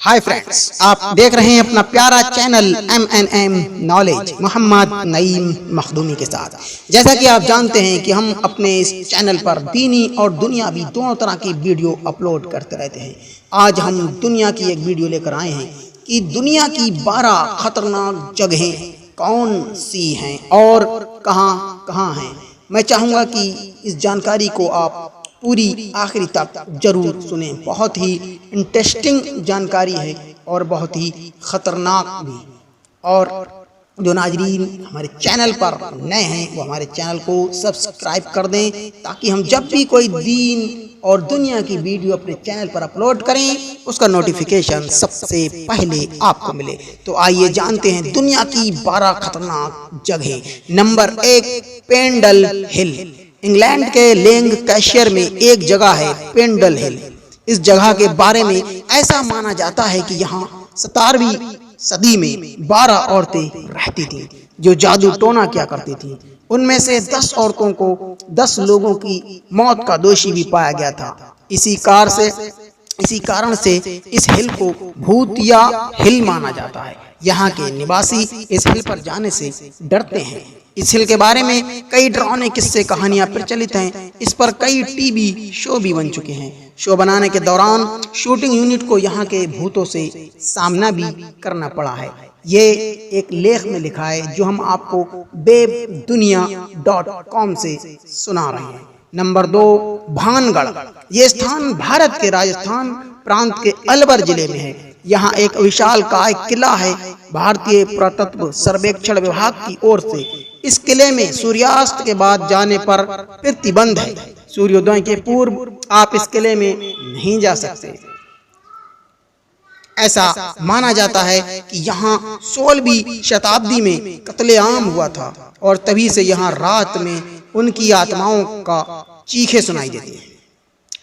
Hi friends, आप देख रहे हैं अपना प्यारा channel MNM knowledge Mohammad Naeem Makhdoomi के साथ। जैसा कि आप जानते हैं कि हम अपने इस चैनल पर दीनी और दुनियावी दोनों तरह की वीडियो अपलोड करते रहते हैं। आज हम दुनिया की एक वीडियो लेकर आए हैं कि दुनिया की 12 खतरनाक जगहें कौन सी हैं और कहां कहां हैं। मैं चाहूँगा कि इस जानकारी को आप पूरी आखिरी तक जरूर सुने। बहुत ही इंटरेस्टिंग जानकारी है और बहुत ही ख़तरनाक भी। और जो नाजरीन हमारे चैनल पर नए हैं वो हमारे चैनल को सब्सक्राइब कर दें ताकि हम जब भी कोई दीन और दुनिया की वीडियो अपने चैनल पर अपलोड करें उसका नोटिफिकेशन सबसे पहले आपको मिले। तो आइए जानते हैं दुनिया की 12 खतरनाक जगह। नंबर 1, पेंडल हिल। इंग्लैंड के लैंकाशायर में एक जगह है पेंडल हिल। इस जगह के बारे में ऐसा माना जाता है कि यहाँ 17वीं सदी में 12 औरतें रहती थीं जो जादू टोना किया करती थीं। उनमें से 10 औरतों को 10 लोगों की मौत का दोषी भी पाया गया था। इसी कारण से इस हिल को भूत या हिल माना जाता है। यहाँ के निवासी इस हिल पर जाने से डरते हैं। इस हिल के बारे में कई डरावने किस्से कहानियां प्रचलित हैं। इस पर कई टीवी शो भी बन चुके हैं। शो बनाने के दौरान शूटिंग यूनिट को यहाँ के भूतों से सामना भी करना पड़ा है। ये एक लेख में लिखा है जो हम आपको webdunia.com से सुना रहे हैं। नंबर 2, भानगढ़। ये स्थान भारत के राजस्थान प्रांत के अलवर जिले में है। यहाँ एक विशालकाय किला है। भारतीय पुरातत्व सर्वेक्षण विभाग की ओर से इस किले में सूर्यास्त के बाद जाने पर प्रतिबंध है। सूर्योदय के पूर्व आप इस किले में नहीं जा सकते। ऐसा माना जाता है कि यहाँ 16वीं शताब्दी में कत्लेआम हुआ था और तभी से यहाँ रात में उनकी आत्माओं का चीखें सुनाई देती हैं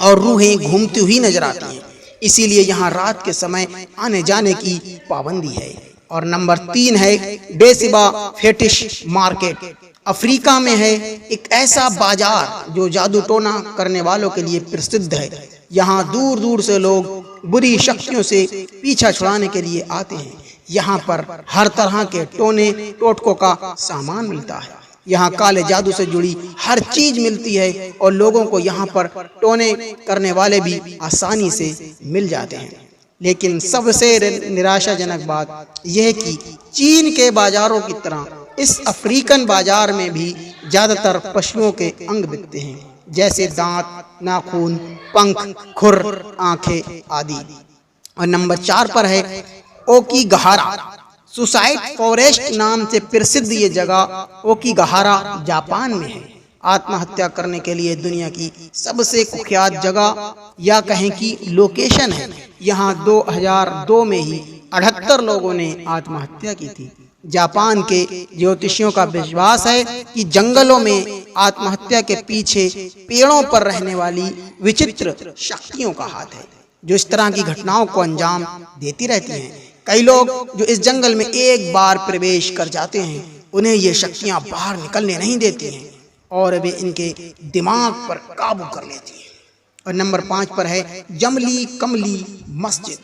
और रूहें घूमती हुई नजर आती हैं। इसीलिए यहाँ रात के समय आने जाने की पाबंदी है। और नंबर 3 है डेसिबा फेटिश मार्केट। अफ्रीका में है एक ऐसा बाजार जो जादू टोना करने वालों के लिए प्रसिद्ध है। यहाँ दूर दूर से लोग बुरी शक्तियों से पीछा छुड़ाने के लिए आते हैं। यहाँ पर हर तरह के टोने टोटकों का सामान मिलता है। यहाँ काले जादू से जुड़ी हर चीज मिलती है और लोगों को यहाँ पर टोने करने वाले भी आसानी से मिल जाते हैं। लेकिन सबसे निराशाजनक बात यह है कि चीन के बाजारों की तरह इस अफ्रीकन बाजार में भी ज्यादातर पशुओं के अंग बिकते हैं, जैसे दांत, नाखून, पंख, खुर, आंखें आदि। और नंबर 4 पर है ओकीगहारा। सुसाइड फॉरेस्ट नाम से प्रसिद्ध ये जगह ओकीगहारा जापान में है। आत्महत्या करने के लिए दुनिया की सबसे कुख्यात जगह या कहें कि लोकेशन है। यहाँ 2002 में ही 78 लोगों ने आत्महत्या की थी। जापान के ज्योतिषियों का विश्वास है कि जंगलों में आत्महत्या के पीछे पेड़ों पर रहने वाली विचित्र शक्तियों का हाथ है जो इस तरह की घटनाओं को अंजाम देती रहती हैं। कई लोग जो इस जंगल में एक बार प्रवेश कर जाते हैं उन्हें ये शक्तियां बाहर निकलने नहीं देती हैं और वे इनके दिमाग पर काबू कर लेती हैं। और नंबर 5 पर है जमली कमली मस्जिद।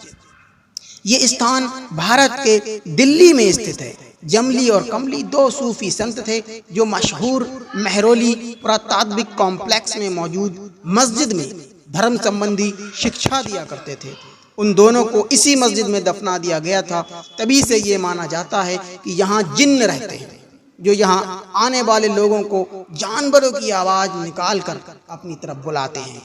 ये स्थान भारत के दिल्ली में स्थित है। जमली और कमली 2 सूफी संत थे जो मशहूर मेहरौली पुरातात्विक कॉम्प्लेक्स में मौजूद मस्जिद में धर्म संबंधी शिक्षा दिया करते थे। उन दोनों को इसी मस्जिद में दफना दिया गया था। तभी से ये माना जाता है कि यहाँ जिन्न रहते हैं जो यहाँ आने वाले लोगों को जानवरों की आवाज निकालकर अपनी तरफ बुलाते हैं।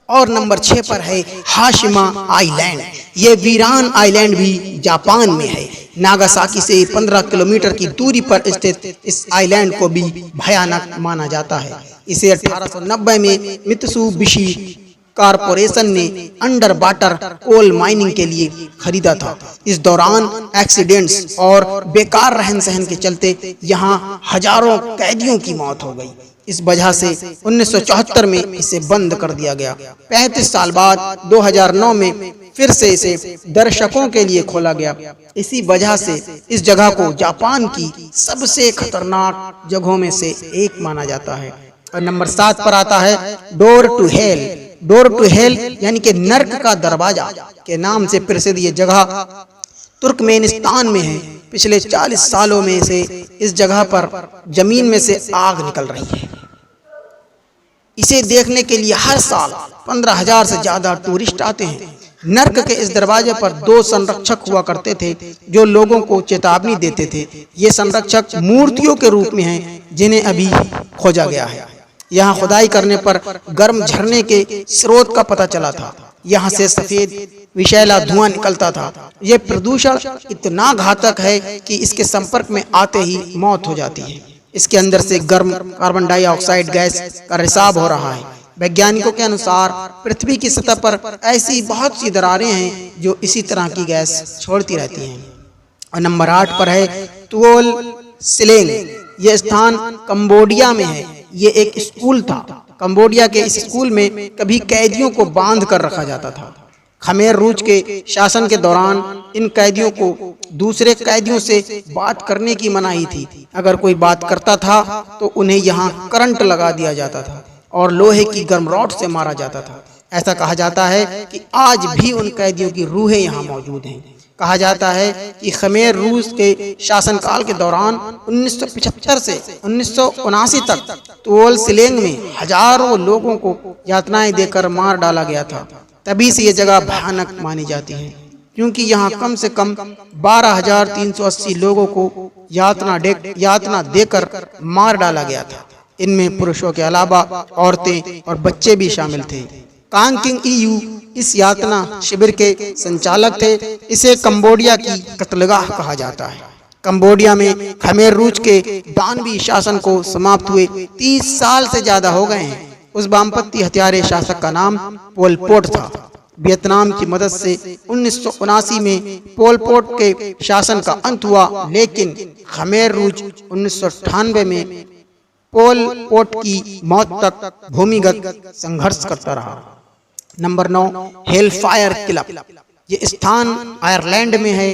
और नंबर 6 पर है हाशिमा आइलैंड। ये वीरान आइलैंड भी जापान में है। नागासाकी से 15 किलोमीटर की दूरी पर स्थित इस आइलैंड को भी भयानक माना जाता है। इसे 1890 में मित्सुबिशी कारपोरेशन ने अंडर वाटर कोल माइनिंग के लिए खरीदा था। इस दौरान एक्सीडेंट्स और बेकार रहन सहन के चलते यहाँ हजारों कैदियों की मौत हो गई। इस वजह से 1974 में इसे बंद कर दिया गया। 35 साल बाद 2009 में फिर से इसे दर्शकों के लिए खोला गया। इसी वजह से इस जगह को जापान की सबसे खतरनाक जगहों में से एक माना जाता है। और नंबर 7 पर आता है door to hell. Door to hell यानी कि नर्क का दरवाजा के नाम से प्रसिद्ध ये जगह तुर्कमेनिस्तान में है। पिछले 40 सालों में से इस जगह पर जमीन में से आग निकल रही है। इसे देखने के लिए हर साल 15,000 से ज्यादा टूरिस्ट आते हैं। नर्क के इस दरवाजे पर 2 संरक्षक हुआ करते थे जो लोगों को चेतावनी देते थे। ये संरक्षक मूर्तियों के रूप में हैं जिन्हें अभी खोजा गया है। यहाँ खुदाई करने पर गर्म झरने के स्रोत का पता चला था। यहाँ से सफेद विषैला धुआं निकलता था। ये प्रदूषण इतना घातक है कि इसके संपर्क में आते ही मौत हो जाती है। इसके अंदर से गर्म कार्बन डाइऑक्साइड गैस का रिसाव हो रहा है। वैज्ञानिकों के अनुसार पृथ्वी की सतह पर ऐसी बहुत सी दरारें हैं जो इसी तरह की गैस छोड़ती रहती हैं। और नंबर 8 पर है तुओल सिलेंग। यह स्थान कंबोडिया में है। ये एक स्कूल था। कंबोडिया के इस स्कूल में कभी कैदियों को बांध कर रखा जाता था। खमेर रूज के शासन के दौरान इन कैदियों को दूसरे कैदियों से बात करने की मनाही थी। अगर कोई बात करता था तो उन्हें यहाँ करंट लगा दिया जाता था और लोहे की गर्म रॉड से मारा जाता था। ऐसा कहा जाता है कि आज भी उन कैदियों की रूहें यहाँ मौजूद हैं। कहा जाता है कि खमेर रूस के शासनकाल के दौरान 1975 से 1979 तक तुओल सिलेंग में हजारों लोगों को यातनाएं देकर मार डाला गया था। तभी से ये जगह भयानक मानी जाती है, क्योंकि यहाँ कम से कम 12,380 लोगों को यातना देकर मार डाला गया था। इनमें पुरुषों के अलावा औरतें और बच्चे भी शामिल थे। कांकिंग ईयू इस यातना शिविर के संचालक थे। इसे कंबोडिया की कत्लगाह कहा जाता है। कंबोडिया में खमेर रूज के दानवी शासन को समाप्त हुए 30 साल से ज्यादा हो गए हैं। उस वामपंथी हत्यारे शासक का नाम पोल पोट था। वियतनाम की मदद से 1979 में पोल पोट के शासन का अंत हुआ, लेकिन खमेर रूज 1998 में पोल पोट की मौत तक भूमिगत संघर्ष करता रहा। Number 9 Hellfire club. ये स्थान आयरलैंड में है।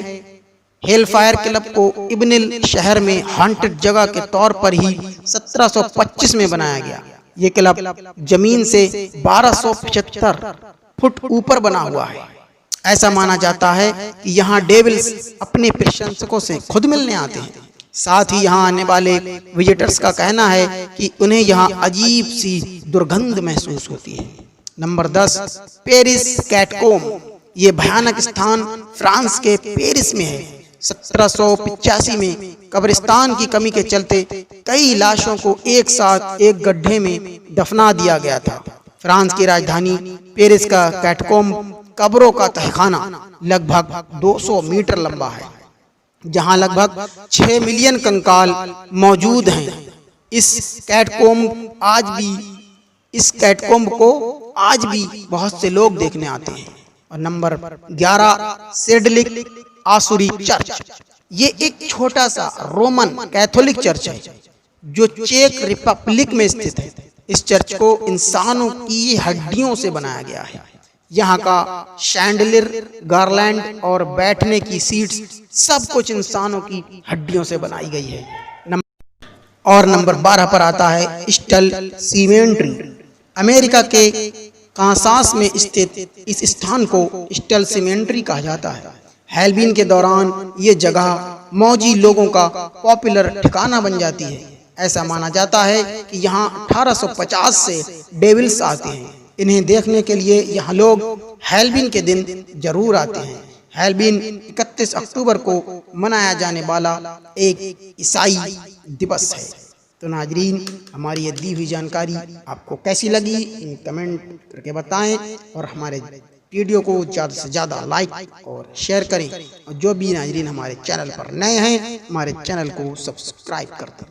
हेलफायर क्लब को इब्निल शहर में हॉन्टेड जगह के तौर पर ही 1725 में बनाया गया। ये क्लब जमीन से 1275 फुट ऊपर बना हुआ है। ऐसा माना जाता है कि यहाँ डेविल्स अपने प्रशंसकों से खुद मिलने आते हैं। साथ ही यहाँ आने वाले विजिटर्स का कहना है कि उन्हें यहाँ अजीब सी दुर्गंध महसूस होती है। Number 10 Paris catacomb. ये भयानक स्थान फ्रांस के पेरिस में है। 1785 में कब्रिस्तान की कमी के चलते कई लाशों को एक साथ एक गड्ढे में दफना दिया गया था। फ्रांस की राजधानी पेरिस का कैटकोम कब्रों का तहखाना लगभग 200 मीटर लंबा है, जहां लगभग 6 मिलियन कंकाल मौजूद हैं। इस कैटकोम्ब को आज भी बहुत से लोग देखने आते हैं। और नंबर 11 सेडलिक आसुरी चर्च। ये एक छोटा सा रोमन कैथोलिक चर्च है जो चेक रिपब्लिक में स्थित है। इस चर्च को इंसानों की हड्डियों से बनाया गया है। यहाँ का शैंडलियर, गार्लैंड और बैठने की सीट्स सब कुछ इंसानों की हड्डियों से बनाई गई है। और नंबर 12 पर आता है स्टल सीमेंट्री। अमेरिका के कांसास में स्थित इस स्थान को स्टल सीमेंट्री कहा जाता है। हैलोवीन के दौरान ये जगह मौजी लोगों का पॉपुलर ठिकाना बन जाती है। ऐसा माना जाता है कि यहाँ 1850 से डेविल्स आते हैं। इन्हें देखने के लिए यहाँ लोग हैलोवीन के दिन जरूर आते हैं। हैलोवीन 31 अक्टूबर को मनाया जाने वाला एक ईसाई दिवस है। तो नाजरीन, हमारी ये दी हुई जानकारी आपको कैसी लगी कमेंट करके बताएं और हमारे वीडियो को ज़्यादा से ज़्यादा लाइक और शेयर करें। और जो भी नाजरीन हमारे चैनल पर नए हैं, हमारे चैनल को सब्सक्राइब कर दें।